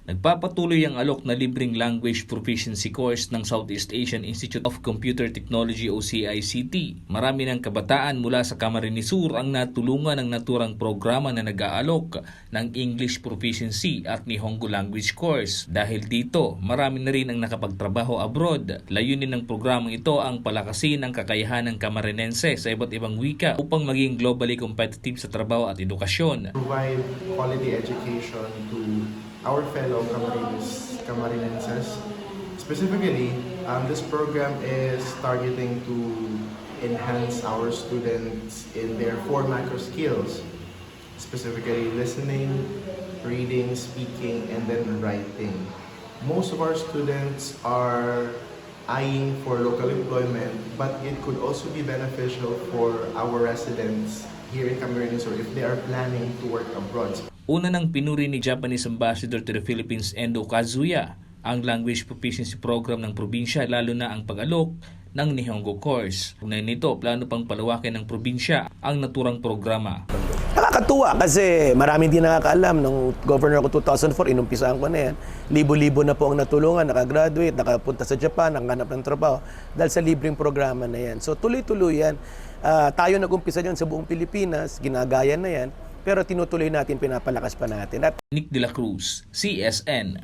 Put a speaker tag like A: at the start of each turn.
A: Nagpapatuloy ang alok na libreng language proficiency course ng Southeast Asian Institute of Computer Technology o CICT. Marami ng kabataan mula sa Camarines Sur ang natulungan ng naturang programa na nag-aalok ng English proficiency at Nihongo language course. Dahil dito, marami na rin ang nakapagtrabaho abroad. Layunin ng programang ito ang palakasin ang kakayahan ng Camarinense sa iba't ibang wika upang maging globally competitive sa trabaho at edukasyon.
B: Provide quality education to our fellow Camarinenses. Specifically, this program is targeting to enhance our students in their 4 macro skills, specifically listening, reading, speaking, and then writing. Most of our students are eyeing for local employment, but it could also be beneficial for our residents here in Camarines or if they are planning to work abroad.
A: Una nang pinuri ni Japanese Ambassador to the Philippines Endo Kazuya ang language proficiency program ng probinsya, lalo na ang pag-alok ng Nihongo course. Ugnay nito, plano pang palawakin ng probinsya ang naturang programa.
C: Nakakatuwa kasi marami din nakakaalam. Nung governor ko 2004, inumpisaan ko na yan. Libo-libo na po ang natulungan, nakagraduate, nakapunta sa Japan, nakahanap ng trabaho dahil sa libreng programa na yan. So tuloy-tuloy yan. Tayo nag-umpisa dyan sa buong Pilipinas, ginagaya na yan, pero tinutuloy natin, pinapalakas pa natin.
A: Nick De La Cruz, CSN.